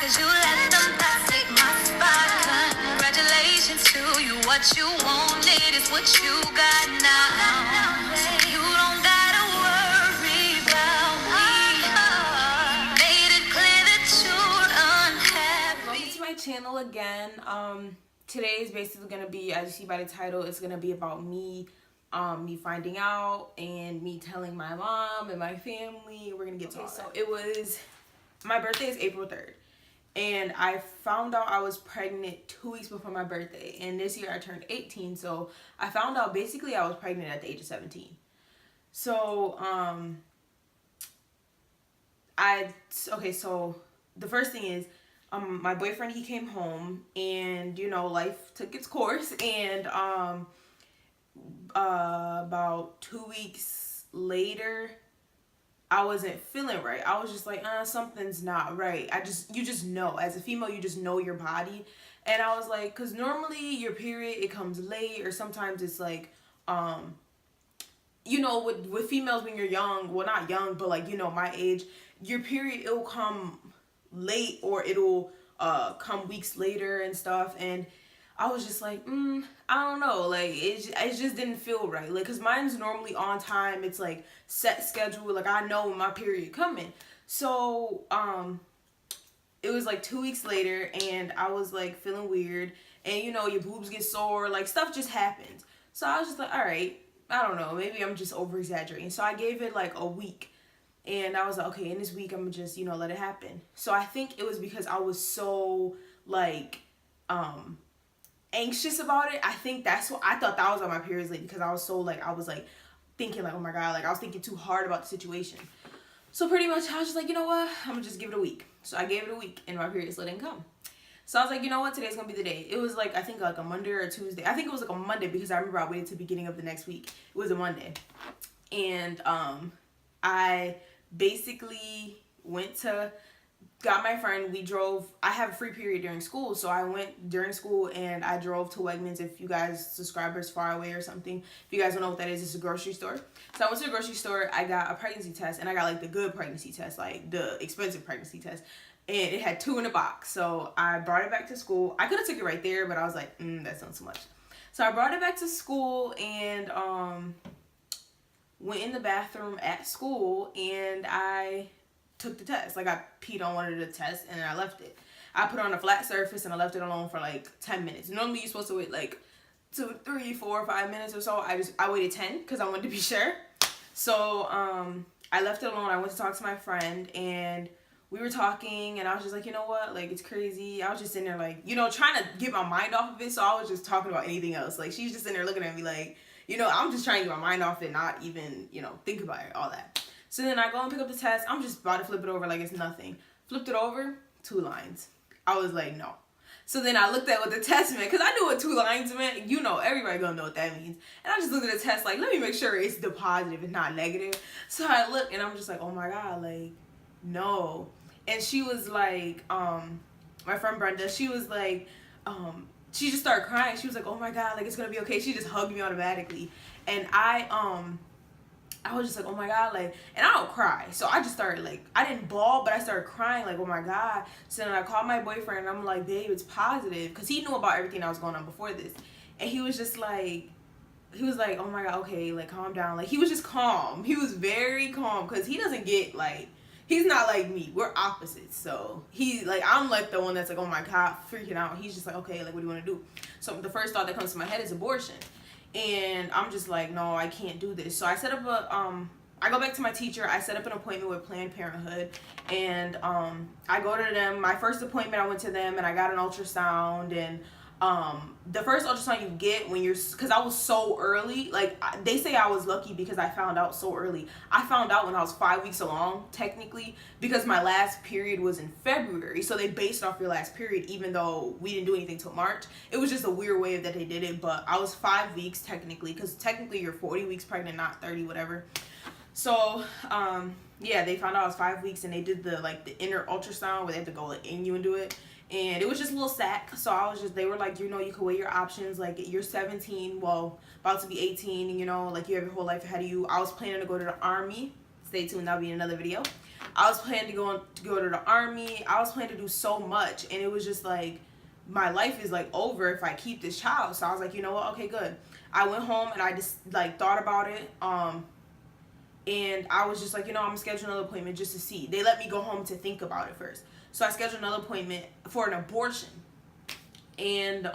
'cause you let them past take my spot. Congratulations to you. What you wanted is what you got now. So you don't gotta worry about me. Made it clear that you're unhappy. Welcome to my channel again. Today is basically gonna be, as you see by the title, it's gonna be about me finding out and me telling my mom and my family. We're gonna get to all that. So it was, my birthday is April 3rd. And I found out I was pregnant 2 weeks before my birthday. And this year I turned 18. So I found out basically I was pregnant at the age of 17. So, so the first thing is, my boyfriend, he came home and, you know, life took its course. And, about 2 weeks later, I wasn't feeling right. I was just like, something's not right. You just know. As a female, you just know your body. And I was like, because normally your period, it comes late, or sometimes it's like, you know, with females when you're young, well, not young, but like, you know, my age, your period, it'll come late, or it'll come weeks later and stuff. And I was just like, I don't know, like, it just didn't feel right, like, because mine's normally on time. It's like set schedule, like I know when my period coming. So it was like 2 weeks later, and I was like feeling weird, and you know, your boobs get sore, like stuff just happens. So I was just like, all right, I don't know, maybe I'm just over exaggerating. So I gave it like a week. And I was like, okay, in this week, I'm gonna just, you know, let it happen. So I think it was because I was so, like, anxious about it. I think that's what, I thought that was on my periods late, because I was so, like, I was, like, thinking, like, oh my God, like, I was thinking too hard about the situation. So pretty much, I was just like, you know what, I'm gonna just give it a week. So I gave it a week, and my period still didn't come. So I was like, you know what, today's gonna be the day. It was, like, I think, like, a Monday or a Tuesday. I think it was, like, a Monday, because I remember I waited to the beginning of the next week. It was a Monday. And, I basically got my friend, we drove. I have a free period during school, so I went during school and I drove to Wegmans. If you guys subscribers far away or something, if you guys don't know what that is, it's a grocery store. So I went to the grocery store, I got a pregnancy test, and I got like the good pregnancy test, like the expensive pregnancy test, and it had 2 in a box. So I brought it back to school. I could have took it right there, but I was like, that's not so much. So I brought it back to school and went in the bathroom at school, and I took the test. Like, I peed on one of the tests and I left it. I put it on a flat surface and I left it alone for like 10 minutes. Normally you're supposed to wait like 2, 3, 4, 5 minutes or so. I waited 10 because I wanted to be sure. So I left it alone. I went to talk to my friend, and we were talking, and I was just like, you know what, like, it's crazy. I was just sitting there like, you know, trying to get my mind off of it. So I was just talking about anything else. Like, she's just sitting there looking at me like, you know, I'm just trying to get my mind off it, not even, you know, think about it, all that. So then I go and pick up the test. I'm just about to flip it over like it's nothing. Flipped it over, 2 lines. I was like, no. So then I looked at what the test meant, because I knew what 2 lines meant. You know, everybody gonna know what that means. And I just looked at the test like, let me make sure it's the positive and not negative. So I look, and I'm just like, oh my God, like, no. And she was like, my friend Brenda, she was like, she just started crying. She was like, oh my God, like, it's gonna be okay. She just hugged me automatically. And I was just like, oh my God, like, and I don't cry. So I just started, like, I didn't bawl, but I started crying, like, oh my God. So then I called my boyfriend, and I'm like, babe, it's positive. Because he knew about everything that was going on before this. And he was just like, oh my God, okay, like, calm down. Like, he was just calm. He was very calm, because he doesn't get, like, he's not like me. We're opposites. So he, like, I'm like the one that's like, oh my God, freaking out. He's just like, okay, like, what do you want to do? So the first thought that comes to my head is abortion. And I'm just like, no, I can't do this. So I set up I go back to my teacher. I set up an appointment with Planned Parenthood. And I go to them. My first appointment, I went to them, and I got an ultrasound. And the first ultrasound you get when you're, because I was so early, like, they say I was lucky because I found out so early. I found out when I was 5 weeks along, technically, because my last period was in February. So they based off your last period, even though we didn't do anything till March. It was just a weird way that they did it, but I was 5 weeks technically, because technically you're 40 weeks pregnant, not 30, whatever. So yeah, they found out I was 5 weeks, and they did the, like, the inner ultrasound where they have to go, like, in you and do it. And it was just a little sack. So I was just, they were like, you know, you can weigh your options. Like, you're 17, well, about to be 18, and, you know, like, you have your whole life ahead of you. I was planning to go to the Army. Stay tuned, that'll be another video. I was planning to go to the army. I was planning to do so much, and it was just like my life is like over if I keep this child. So I was like, you know what? Okay, good. I went home and I just like thought about it. And I was just like, you know, I'm gonna schedule another appointment just to see. They let me go home to think about it first. So I scheduled another appointment for an abortion. And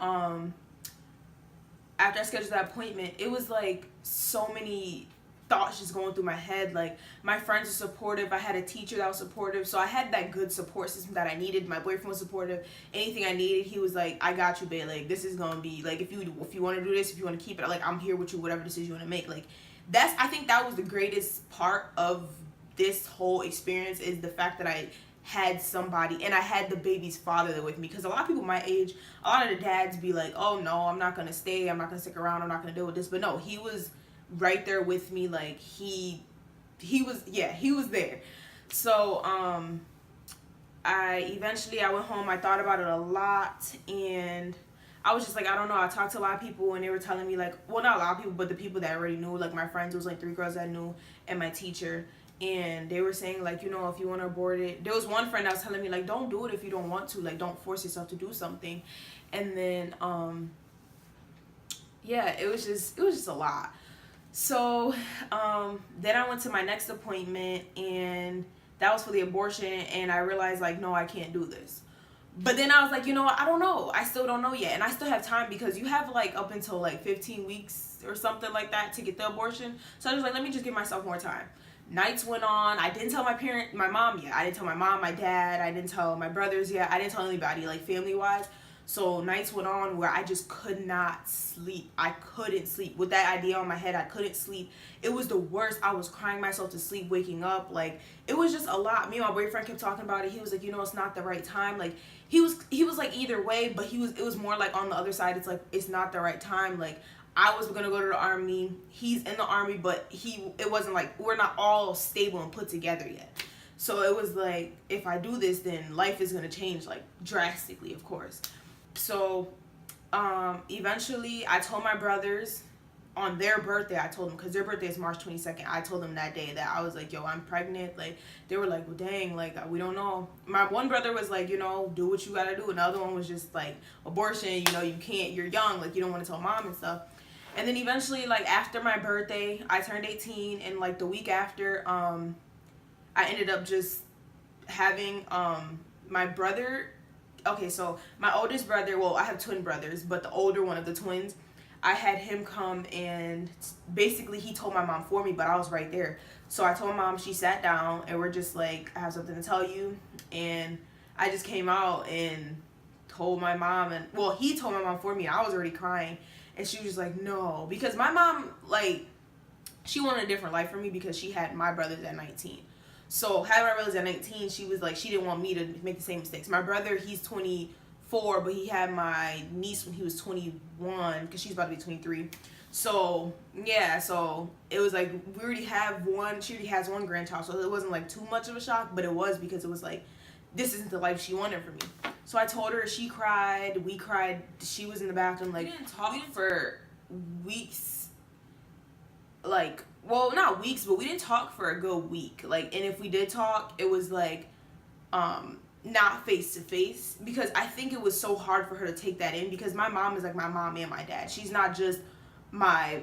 after I scheduled that appointment, it was like so many thoughts just going through my head. Like, my friends were supportive. I had a teacher that was supportive. So I had that good support system that I needed. My boyfriend was supportive. Anything I needed, he was like, I got you, babe. Like, this is gonna be like, if you want to do this, if you want to keep it, like, I'm here with you, whatever decision you want to make. Like, I think that was the greatest part of this whole experience, is the fact that I had somebody, and I had the baby's father there with me. Because a lot of people my age, a lot of the dads be like, oh no, I'm not gonna stay, I'm not gonna stick around, I'm not gonna deal with this. But no, he was right there with me. Like, he was there. So I went home, I thought about it a lot, and I was just like, I don't know. I talked to a lot of people, and they were telling me, like, well, not a lot of people, but the people that I already knew, like my friends. It was like 3 girls I knew and my teacher. And they were saying, like, you know, if you want to abort it. There was one friend that was telling me, like, don't do it if you don't want to. Like, don't force yourself to do something. And then, yeah, it was just a lot. So, then I went to my next appointment, and that was for the abortion. And I realized, like, no, I can't do this. But then I was like, you know what? I don't know. I still don't know yet. And I still have time, because you have, like, up until, like, 15 weeks or something like that to get the abortion. So I was like, let me just give myself more time. Nights went on. I didn't tell my mom yet. I didn't tell my mom, my dad. I didn't tell my brothers yet. I didn't tell anybody, like, family-wise. So nights went on where I just could not sleep. I couldn't sleep. With that idea on my head, I couldn't sleep. It was the worst. I was crying myself to sleep, waking up. Like, it was just a lot. Me and my boyfriend kept talking about it. He was like, you know, it's not the right time. Like, he was like either way, but it was more like on the other side. It's like, it's not the right time. Like, I was gonna go to the army. He's in the army, but it wasn't like, we're not all stable and put together yet. So it was like, if I do this, then life is gonna change, like, drastically, of course. So eventually I told my brothers on their birthday. I told them, because their birthday is March 22nd. I told them that day that I was like, yo, I'm pregnant. Like, they were like, well, dang, like, we don't know. My one brother was like, you know, do what you gotta do. Another one was just like, abortion, you know, you can't, you're young, like, you don't want to tell mom and stuff. And then eventually, like, after my birthday, I turned 18, and like the week after, I ended up just having my brother. Okay, so my oldest brother, well, I have twin brothers, but the older one of the twins, I had him come, and basically he told my mom for me, but I was right there. So I told mom, she sat down, and we're just like, I have something to tell you. And I just came out and told my mom, and well, he told my mom for me. I was already crying, and she was just like, no, because my mom, like, she wanted a different life for me, because she had my brothers at 19. So having my brothers at 19, she was like, she didn't want me to make the same mistakes. My brother, he's 24, but he had my niece when he was 21, because she's about to be 23. So yeah, so it was like, she already has one grandchild, so it wasn't like too much of a shock, but it was, because it was like, this isn't the life she wanted for me. So I told her, she cried, we cried, she was in the bathroom, like, we didn't talk for weeks, like, well, not weeks, but we didn't talk for a good week. Like, and if we did talk, it was like, not face to face, because I think it was so hard for her to take that in, because my mom is like my mom and my dad. She's not just my,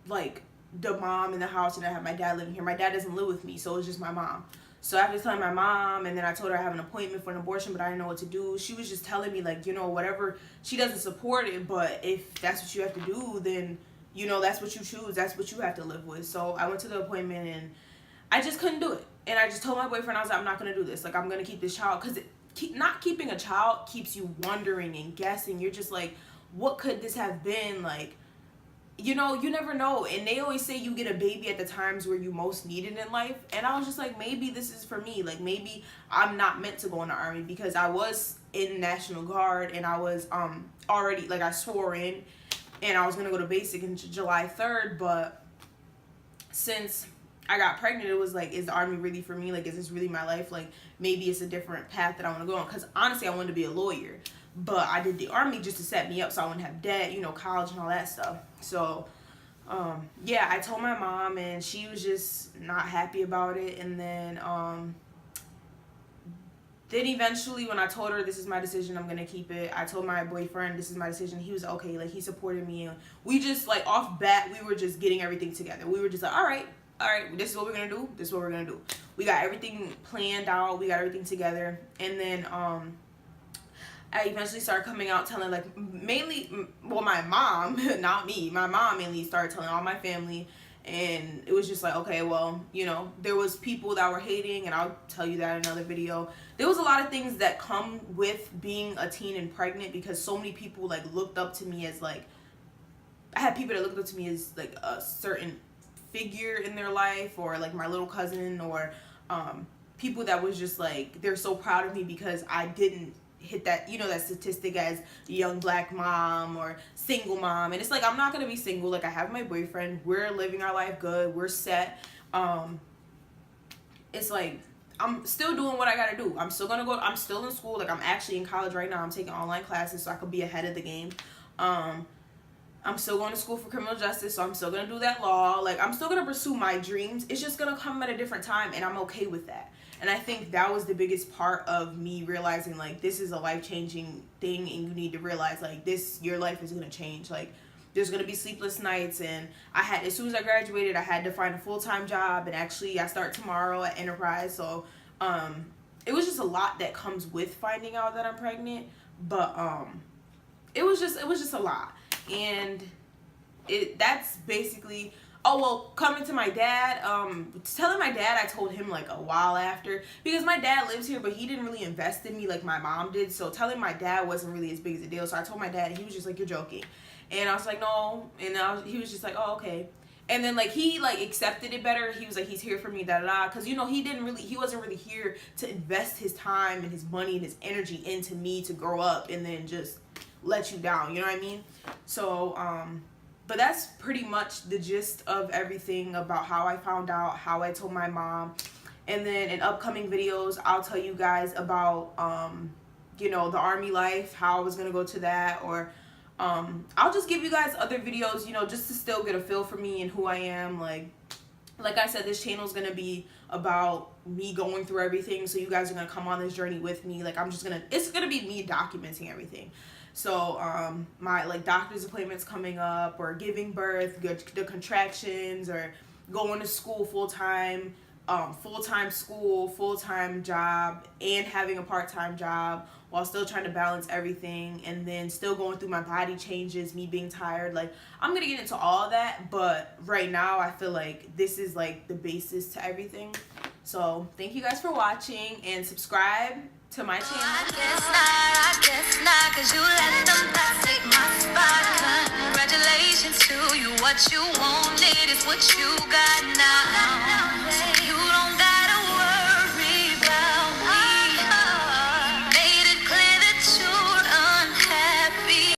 like, the mom in the house, and I have my dad living here. My dad doesn't live with me, so it's just my mom. So after telling my mom, and then I told her I have an appointment for an abortion, but I didn't know what to do, she was just telling me, like, you know, whatever, she doesn't support it, but if that's what you have to do, then, you know, that's what you choose, that's what you have to live with. So I went to the appointment, and I just couldn't do it. And I just told my boyfriend, I was like, I'm not going to do this. Like, I'm going to keep this child, because not keeping a child keeps you wondering and guessing. You're just like, what could this have been? Like, you know, you never know. And they always say you get a baby at the times where you most need it in life. And I was just like, maybe this is for me. Like, maybe I'm not meant to go in the army, because I was in National Guard, and I was already, like, I swore in, and I was going to go to basic in July 3rd. But since I got pregnant, it was like, is the army really for me? Like, is this really my life? Like, maybe it's a different path that I want to go on. Because honestly, I wanted to be a lawyer. But I did the army just to set me up so I wouldn't have debt, you know, college and all that stuff. So yeah, I told my mom and she was just not happy about it. And then eventually when I told her this is my decision, I'm gonna keep it, I told my boyfriend this is my decision. He was okay, like he supported me, and we just like off bat we were just getting everything together. We were just like, all right, this is what we're gonna do, this is what we're gonna do. We got everything planned out, we got everything together. And then I eventually started coming out telling, like, mainly, well, my mom, not me, my mom mainly started telling all my family. And it was just like, okay, well, you know, there was people that were hating, and I'll tell you that in another video. There was a lot of things that come with being a teen and pregnant, because so many people like looked up to me as like, I had people that looked up to me as like a certain figure in their life, or like my little cousin, or people that was just like, they're so proud of me because I didn't hit that, you know, that statistic as young black mom or single mom. And it's like, I'm not gonna be single. Like, I have my boyfriend, we're living our life good, we're set. It's like, I'm still doing what I gotta do. I'm still gonna go, I'm still in school. Like, I'm actually in college right now. I'm taking online classes so I could be ahead of the game. I'm still going to school for criminal justice, so I'm still gonna do that law. Like, I'm still gonna pursue my dreams. It's just gonna come at a different time, and I'm okay with that. And I think that was the biggest part of me realizing, like, this is a life-changing thing, and you need to realize, like, your life is gonna change. Like, there's gonna be sleepless nights, and as soon as I graduated, I had to find a full-time job, and actually I start tomorrow at Enterprise. So it was just a lot that comes with finding out that I'm pregnant. But it was just a lot. And that's basically, oh, well, coming to my dad, telling my dad, I told him like a while after, because my dad lives here, but he didn't really invest in me like my mom did. So telling my dad wasn't really as big as a deal. So I told my dad, and he was just like, you're joking. And I was like, no. And he was just like, oh, okay. And then like he like accepted it better. He was like, he's here for me, da da da. Because, you know, he wasn't really here to invest his time and his money and his energy into me to grow up and then just let you down. You know what I mean? So but that's pretty much the gist of everything about how I found out, how I told my mom. And then in upcoming videos, I'll tell you guys about you know, the Army life, how I was gonna go to that, or I'll just give you guys other videos, you know, just to still get a feel for me and who I am. Like I said, this channel is gonna be about me going through everything, so you guys are gonna come on this journey with me. Like, it's gonna be me documenting everything. So my like doctor's appointments coming up, or giving birth, the contractions, or going to school full-time, full-time school, full-time job, and having a part-time job while still trying to balance everything, and then still going through my body changes, me being tired. Like, I'm gonna get into all that, but right now I feel like this is like the basis to everything. So thank you guys for watching, and subscribe to my channel. I guess not, 'cause you let them past take my spot. Congratulations to you, what you wanted is what you got now.